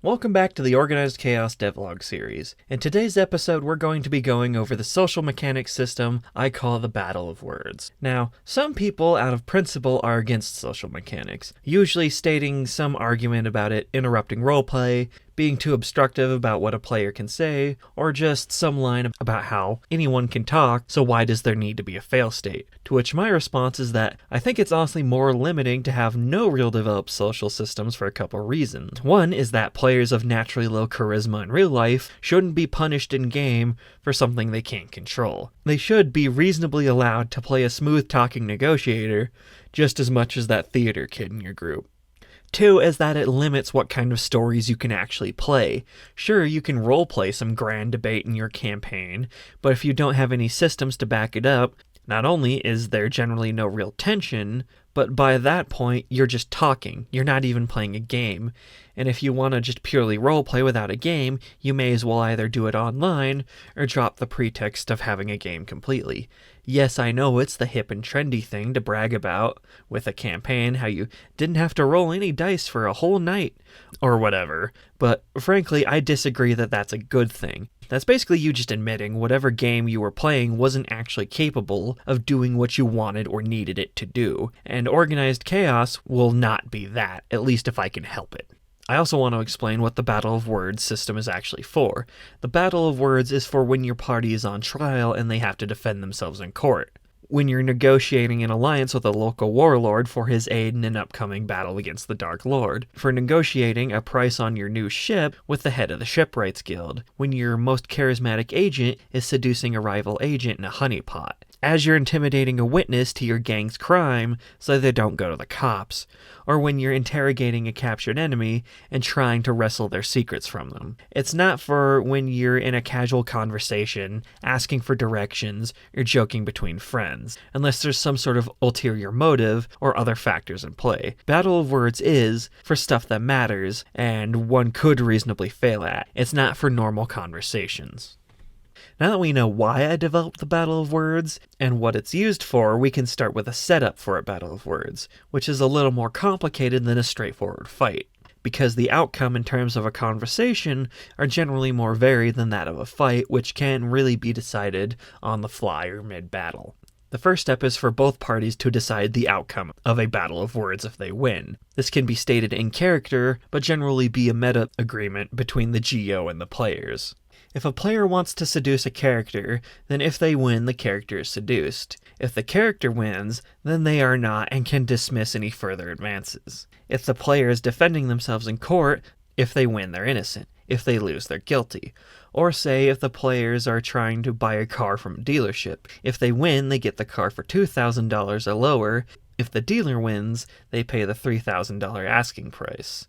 Welcome back to the Organized Chaos Devlog series. In today's episode, we're going to be going over the social mechanics system I call the Battle of Words. Now, some people out of principle are against social mechanics, usually stating some argument about it interrupting roleplay, being too obstructive about what a player can say, or just some line about how anyone can talk, so why does there need to be a fail state? To which my response is that I think it's honestly more limiting to have no real developed social systems for a couple reasons. One is that players of naturally low charisma in real life shouldn't be punished in game for something they can't control. They should be reasonably allowed to play a smooth talking negotiator just as much as that theater kid in your group. Two is that it limits what kind of stories you can actually play. Sure, you can roleplay some grand debate in your campaign, but if you don't have any systems to back it up, not only is there generally no real tension, but by that point, you're just talking. You're not even playing a game. And if you want to just purely roleplay without a game, you may as well either do it online or drop the pretext of having a game completely. Yes, I know it's the hip and trendy thing to brag about with a campaign, how you didn't have to roll any dice for a whole night or whatever, but frankly, I disagree that that's a good thing. That's basically you just admitting whatever game you were playing wasn't actually capable of doing what you wanted or needed it to do, and Organized Chaos will not be that, at least if I can help it. I also want to explain what the Battle of Words system is actually for. The Battle of Words is for when your party is on trial and they have to defend themselves in court. When you're negotiating an alliance with a local warlord for his aid in an upcoming battle against the Dark Lord. For negotiating a price on your new ship with the head of the Shipwrights Guild. When your most charismatic agent is seducing a rival agent in a honeypot. As you're intimidating a witness to your gang's crime so they don't go to the cops, or when you're interrogating a captured enemy and trying to wrestle their secrets from them. It's not for when you're in a casual conversation, asking for directions, or joking between friends, unless there's some sort of ulterior motive or other factors in play. Battle of Words is for stuff that matters, and one could reasonably fail at. It's not for normal conversations. Now that we know why I developed the Battle of Words and what it's used for, we can start with a setup for a Battle of Words, which is a little more complicated than a straightforward fight, because the outcome in terms of a conversation are generally more varied than that of a fight, which can really be decided on the fly or mid-battle. The first step is for both parties to decide the outcome of a Battle of Words if they win. This can be stated in character, but generally be a meta agreement between the GO and the players. If a player wants to seduce a character, then if they win, the character is seduced. If the character wins, then they are not and can dismiss any further advances. If the player is defending themselves in court, if they win, they're innocent. If they lose, they're guilty. Or say if the players are trying to buy a car from a dealership. If they win, they get the car for $2,000 or lower. If the dealer wins, they pay the $3,000 asking price.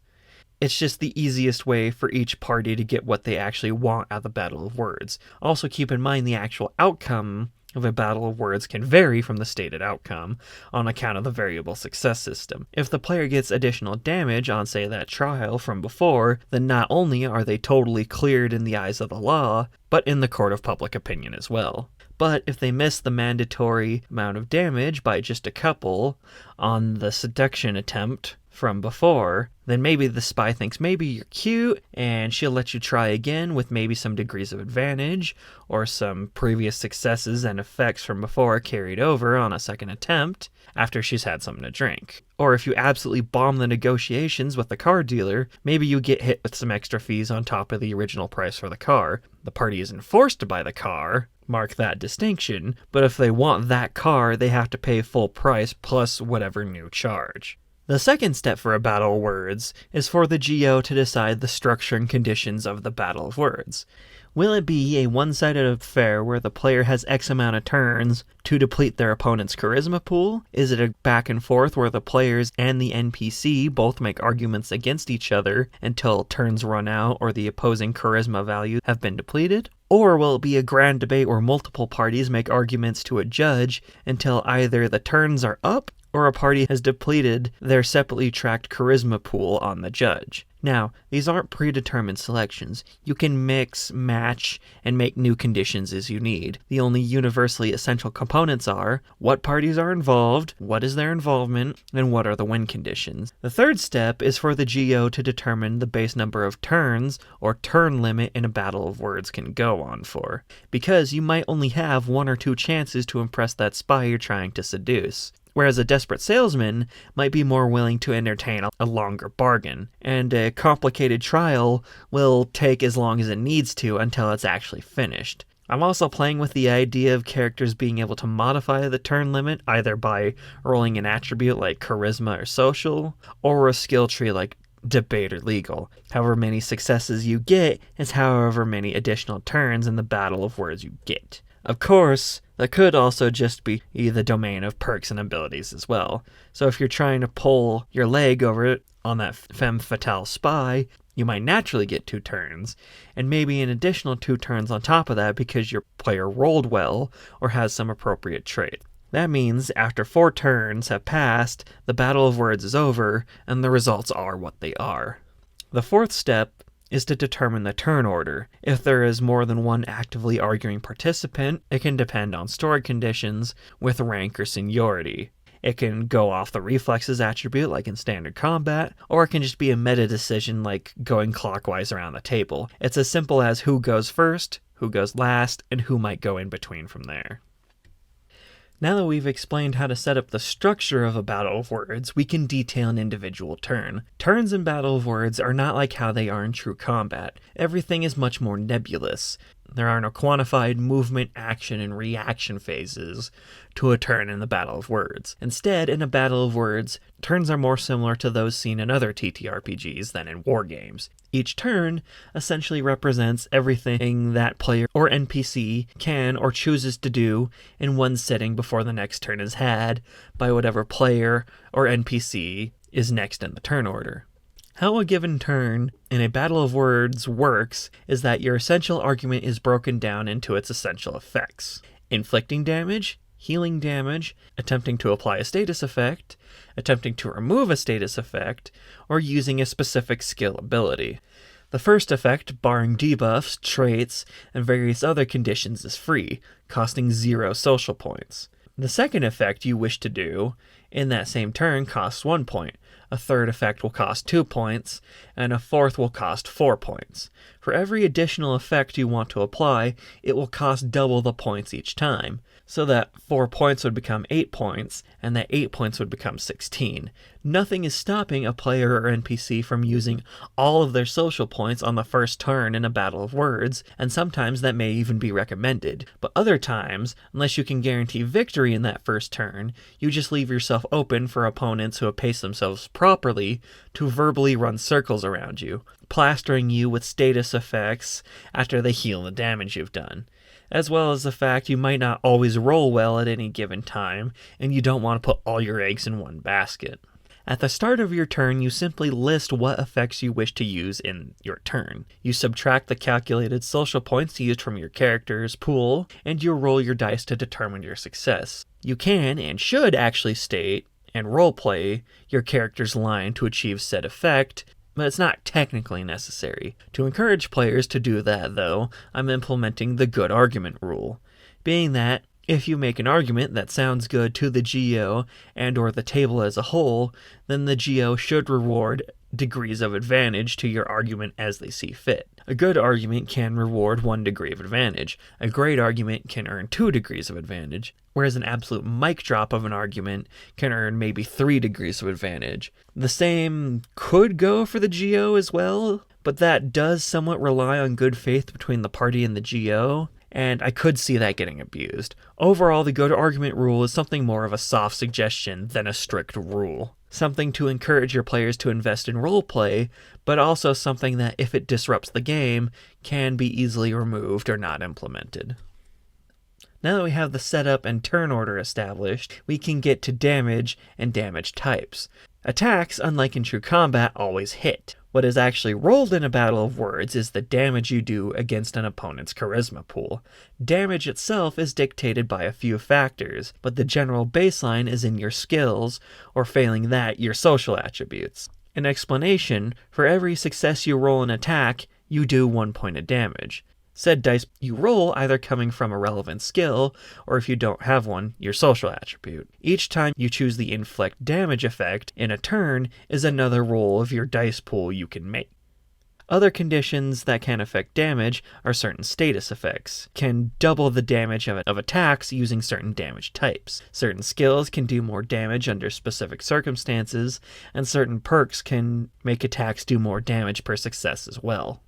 It's just the easiest way for each party to get what they actually want out of the Battle of Words. Also keep in mind the actual outcome of a Battle of Words can vary from the stated outcome on account of the variable success system. If the player gets additional damage on, say, that trial from before, then not only are they totally cleared in the eyes of the law, but in the court of public opinion as well. But if they miss the mandatory amount of damage by just a couple on the seduction attempt from before, then maybe the spy thinks maybe you're cute and she'll let you try again with maybe some degrees of advantage or some previous successes and effects from before carried over on a second attempt after she's had something to drink. Or if you absolutely bomb the negotiations with the car dealer, maybe you get hit with some extra fees on top of the original price for the car. The party isn't forced to buy the car, mark that distinction, but if they want that car, they have to pay full price plus whatever new charge. The second step for a Battle of Words is for the GO to decide the structure and conditions of the Battle of Words. Will it be a one-sided affair where the player has X amount of turns to deplete their opponent's charisma pool? Is it a back and forth where the players and the NPC both make arguments against each other until turns run out or the opposing charisma values have been depleted? Or will it be a grand debate where multiple parties make arguments to a judge until either the turns are up or a party has depleted their separately tracked charisma pool on the judge. Now, these aren't predetermined selections. You can mix, match, and make new conditions as you need. The only universally essential components are what parties are involved, what is their involvement, and what are the win conditions. The third step is for the GO to determine the base number of turns or turn limit in a battle of words can go on for, because you might only have 1 or 2 chances to impress that spy you're trying to seduce. Whereas a desperate salesman might be more willing to entertain a longer bargain, and a complicated trial will take as long as it needs to until it's actually finished. I'm also playing with the idea of characters being able to modify the turn limit either by rolling an attribute like charisma or social, or a skill tree like debate or legal. However many successes you get is however many additional turns in the battle of words you get. Of course, that could also just be the domain of perks and abilities as well. So if you're trying to pull your leg over it on that femme fatale spy, you might naturally get 2 turns, and maybe an additional 2 turns on top of that because your player rolled well or has some appropriate trait. That means after 4 turns have passed, the battle of words is over, and the results are what they are. The fourth step is to determine the turn order. If there is more than one actively arguing participant, it can depend on story conditions with rank or seniority. It can go off the reflexes attribute like in standard combat, or it can just be a meta decision like going clockwise around the table. It's as simple as who goes first, who goes last, and who might go in between from there. Now that we've explained how to set up the structure of a battle of words, we can detail an individual turn. Turns in battle of words are not like how they are in true combat. Everything is much more nebulous. There are no quantified movement, action, and reaction phases to a turn in the battle of words. Instead, in a battle of words, turns are more similar to those seen in other TTRPGs than in wargames. Each turn essentially represents everything that player or NPC can or chooses to do in one sitting before the next turn is had by whatever player or NPC is next in the turn order. How a given turn in a battle of words works is that your essential argument is broken down into its essential effects: inflicting damage, healing damage, attempting to apply a status effect, attempting to remove a status effect, or using a specific skill ability. The first effect, barring debuffs, traits, and various other conditions, is free, costing 0 social points. The second effect you wish to do in that same turn costs 1 point. A third effect will cost 2 points, and a fourth will cost 4 points. For every additional effect you want to apply, it will cost double the points each time, so that 4 points would become 8 points, and that 8 points would become 16. Nothing is stopping a player or NPC from using all of their social points on the first turn in a battle of words, and sometimes that may even be recommended. But other times, unless you can guarantee victory in that first turn, you just leave yourself open for opponents who have paced themselves properly to verbally run circles around you, plastering you with status effects after they heal the damage you've done, as well as the fact you might not always roll well at any given time, and you don't want to put all your eggs in one basket. At the start of your turn, you simply list what effects you wish to use in your turn. You subtract the calculated social points used from your character's pool, and you roll your dice to determine your success. You can and should actually state and roleplay your character's line to achieve said effect, but it's not technically necessary. To encourage players to do that, though, I'm implementing the good argument rule, being that if you make an argument that sounds good to the GO and or the table as a whole, then the GO should reward degrees of advantage to your argument as they see fit. A good argument can reward 1 degree of advantage. A great argument can earn 2 degrees of advantage, whereas an absolute mic drop of an argument can earn maybe 3 degrees of advantage. The same could go for the GO as well, but that does somewhat rely on good faith between the party and the GO, and I could see that getting abused. Overall, the good argument rule is something more of a soft suggestion than a strict rule. Something to encourage your players to invest in roleplay, but also something that, if it disrupts the game, can be easily removed or not implemented. Now that we have the setup and turn order established, we can get to damage and damage types. Attacks, unlike in true combat, always hit. What is actually rolled in a battle of words is the damage you do against an opponent's charisma pool. Damage itself is dictated by a few factors, but the general baseline is in your skills, or failing that, your social attributes. An explanation: for every success you roll an attack, you do 1 point of damage. Said dice you roll either coming from a relevant skill, or if you don't have one, your social attribute. Each time you choose the inflict damage effect in a turn is another roll of your dice pool you can make. Other conditions that can affect damage are certain status effects, can double the damage of attacks using certain damage types. Certain skills can do more damage under specific circumstances, and certain perks can make attacks do more damage per success as well.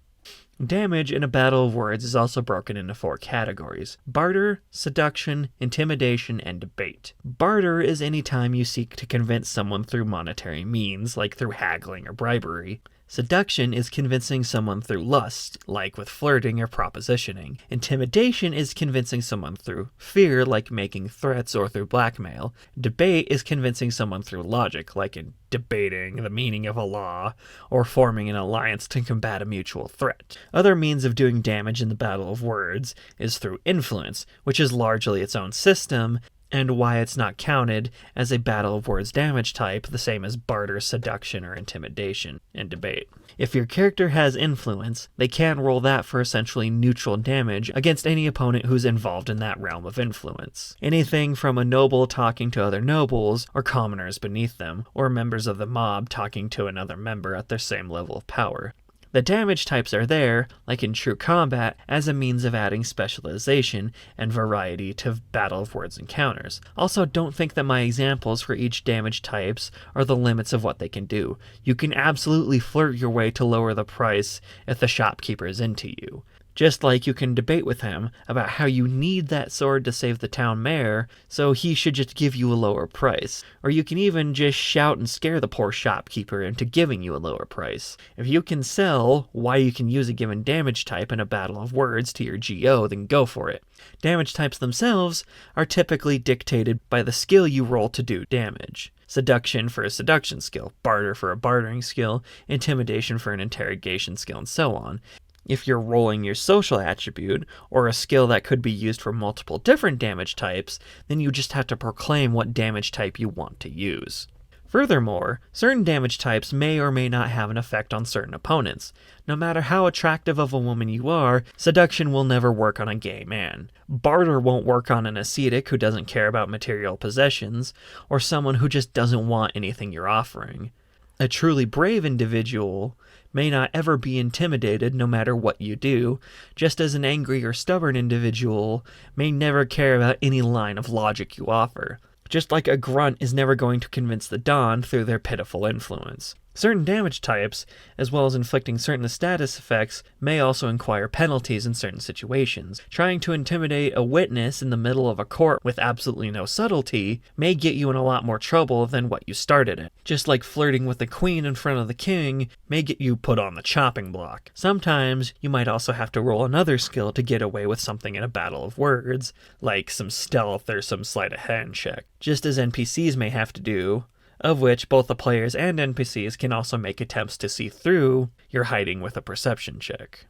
Damage in a battle of words is also broken into 4 categories: barter, seduction, intimidation, and debate. Barter is any time you seek to convince someone through monetary means, like through haggling or bribery. Seduction is convincing someone through lust, like with flirting or propositioning. Intimidation is convincing someone through fear, like making threats or through blackmail. Debate is convincing someone through logic, like in debating the meaning of a law, or forming an alliance to combat a mutual threat. Other means of doing damage in the battle of words is through influence, which is largely its own system, and why it's not counted as a battle of words damage type, the same as barter, seduction, or intimidation in debate. If your character has influence, they can roll that for essentially neutral damage against any opponent who's involved in that realm of influence. Anything from a noble talking to other nobles, or commoners beneath them, or members of the mob talking to another member at their same level of power. The damage types are there, like in true combat, as a means of adding specialization and variety to Battle of Words encounters. Also, don't think that my examples for each damage types are the limits of what they can do. You can absolutely flirt your way to lower the price if the shopkeeper is into you. Just like you can debate with him about how you need that sword to save the town mayor, so he should just give you a lower price. Or you can even just shout and scare the poor shopkeeper into giving you a lower price. If you can sell why you can use a given damage type in a battle of words to your GO, then go for it. Damage types themselves are typically dictated by the skill you roll to do damage. Seduction for a seduction skill, barter for a bartering skill, intimidation for an interrogation skill, and so on. If you're rolling your social attribute, or a skill that could be used for multiple different damage types, then you just have to proclaim what damage type you want to use. Furthermore, certain damage types may or may not have an effect on certain opponents. No matter how attractive of a woman you are, seduction will never work on a gay man. Barter won't work on an ascetic who doesn't care about material possessions, or someone who just doesn't want anything you're offering. A truly brave individual may not ever be intimidated no matter what you do, just as an angry or stubborn individual may never care about any line of logic you offer. Just like a grunt is never going to convince the Don through their pitiful influence. Certain damage types, as well as inflicting certain status effects, may also require penalties in certain situations. Trying to intimidate a witness in the middle of a court with absolutely no subtlety may get you in a lot more trouble than what you started in. Just like flirting with the queen in front of the king may get you put on the chopping block. Sometimes you might also have to roll another skill to get away with something in a battle of words, like some stealth or some sleight of hand check, just as NPCs may have to do, of which both the players and NPCs can also make attempts to see through your hiding with a perception check.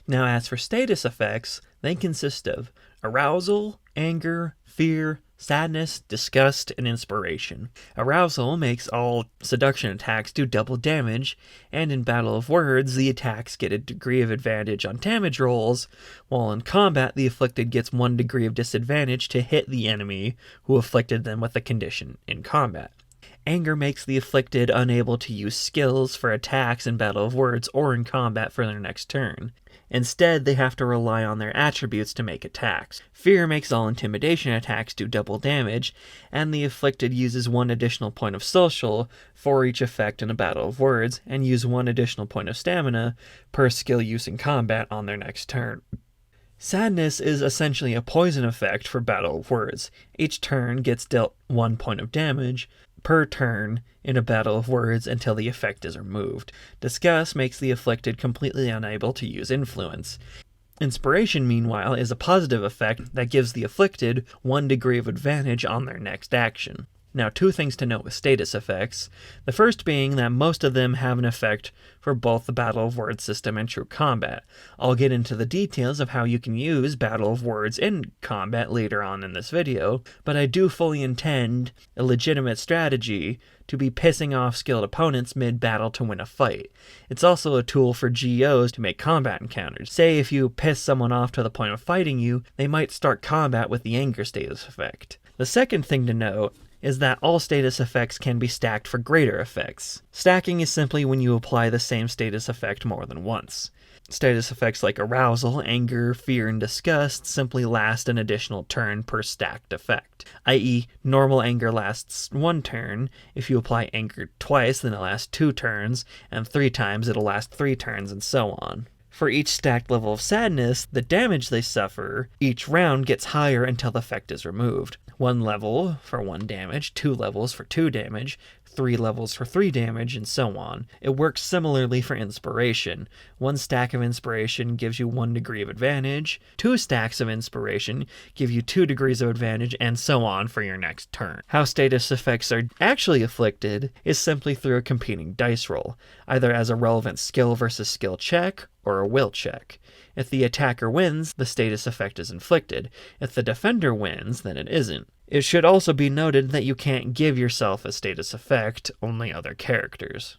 Now, as for status effects, they consist of arousal, anger, fear, sadness, disgust, and inspiration. Arousal makes all seduction attacks do double damage, and in Battle of Words, the attacks get a degree of advantage on damage rolls, while in combat, the afflicted gets 1 degree of disadvantage to hit the enemy who afflicted them with the condition in combat. Anger makes the afflicted unable to use skills for attacks in Battle of Words or in combat for their next turn. Instead, they have to rely on their attributes to make attacks. Fear makes all intimidation attacks do double damage, and the afflicted uses 1 additional point of social for each effect in a Battle of Words, and use 1 additional point of stamina per skill use in combat on their next turn. Sadness is essentially a poison effect for Battle of Words. Each turn gets dealt 1 point of damage per turn in a Battle of Words until the effect is removed. Disgust makes the afflicted completely unable to use influence. Inspiration, meanwhile, is a positive effect that gives the afflicted 1 degree of advantage on their next action. Now, two things to note with status effects. The first being that most of them have an effect for both the Battle of Words system and True Combat. I'll get into the details of how you can use Battle of Words in combat later on in this video, but I do fully intend a legitimate strategy to be pissing off skilled opponents mid-battle to win a fight. It's also a tool for GOs to make combat encounters. Say if you piss someone off to the point of fighting you, they might start combat with the anger status effect. The second thing to note is that all status effects can be stacked for greater effects. Stacking is simply when you apply the same status effect more than once. Status effects like arousal, anger, fear, and disgust simply last an additional turn per stacked effect, i.e. normal anger lasts 1 turn. If you apply anger twice, then it lasts 2 turns, and 3 times it'll last 3 turns, and so on. For each stacked level of sadness, the damage they suffer each round gets higher until the effect is removed. 1 level for 1 damage, 2 levels for 2 damage, 3 levels for 3 damage, and so on. It works similarly for inspiration. 1 stack of inspiration gives you 1 degree of advantage, 2 stacks of inspiration give you 2 degrees of advantage, and so on for your next turn. How status effects are actually afflicted is simply through a competing dice roll, either as a relevant skill versus skill check, or a will check. If the attacker wins, the status effect is inflicted. If the defender wins, then it isn't. It should also be noted that you can't give yourself a status effect, only other characters.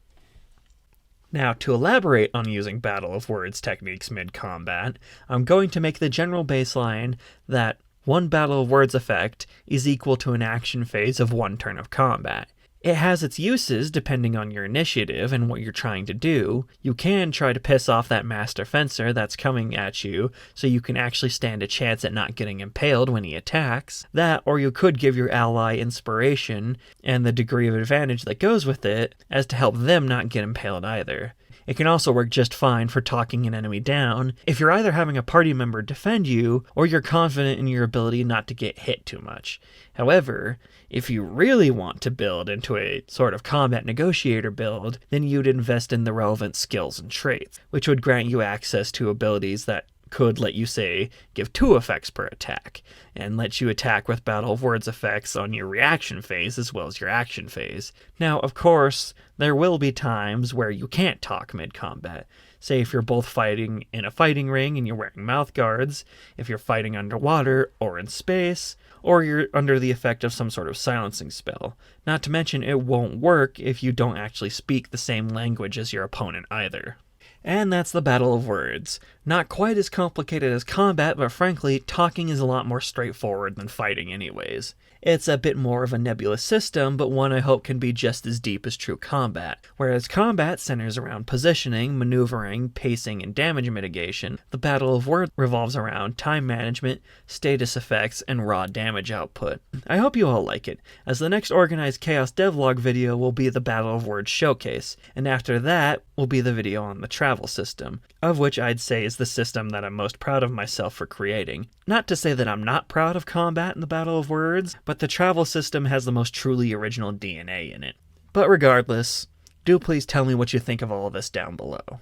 Now, to elaborate on using Battle of Words techniques mid-combat, I'm going to make the general baseline that 1 Battle of Words effect is equal to an action phase of 1 turn of combat. It has its uses depending on your initiative and what you're trying to do. You can try to piss off that master fencer that's coming at you so you can actually stand a chance at not getting impaled when he attacks. That, or you could give your ally inspiration and the degree of advantage that goes with it as to help them not get impaled either. It can also work just fine for talking an enemy down if you're either having a party member defend you or you're confident in your ability not to get hit too much. However, if you really want to build into a sort of combat negotiator build, then you'd invest in the relevant skills and traits, which would grant you access to abilities that could let you, say, give 2 effects per attack, and let you attack with Battle of Words effects on your reaction phase as well as your action phase. Now, of course, there will be times where you can't talk mid-combat. Say if you're both fighting in a fighting ring and you're wearing mouth guards, if you're fighting underwater or in space, or you're under the effect of some sort of silencing spell. Not to mention, it won't work if you don't actually speak the same language as your opponent either. And that's the Battle of Words. Not quite as complicated as combat, but frankly, talking is a lot more straightforward than fighting anyways. It's a bit more of a nebulous system, but one I hope can be just as deep as True Combat. Whereas combat centers around positioning, maneuvering, pacing, and damage mitigation, the Battle of Words revolves around time management, status effects, and raw damage output. I hope you all like it, as the next Organized Chaos devlog video will be the Battle of Words showcase, and after that will be the video on the travel system, of which I'd say is the system that I'm most proud of myself for creating. Not to say that I'm not proud of combat in the Battle of Words, but the travel system has the most truly original DNA in it. But regardless, do please tell me what you think of all of this down below.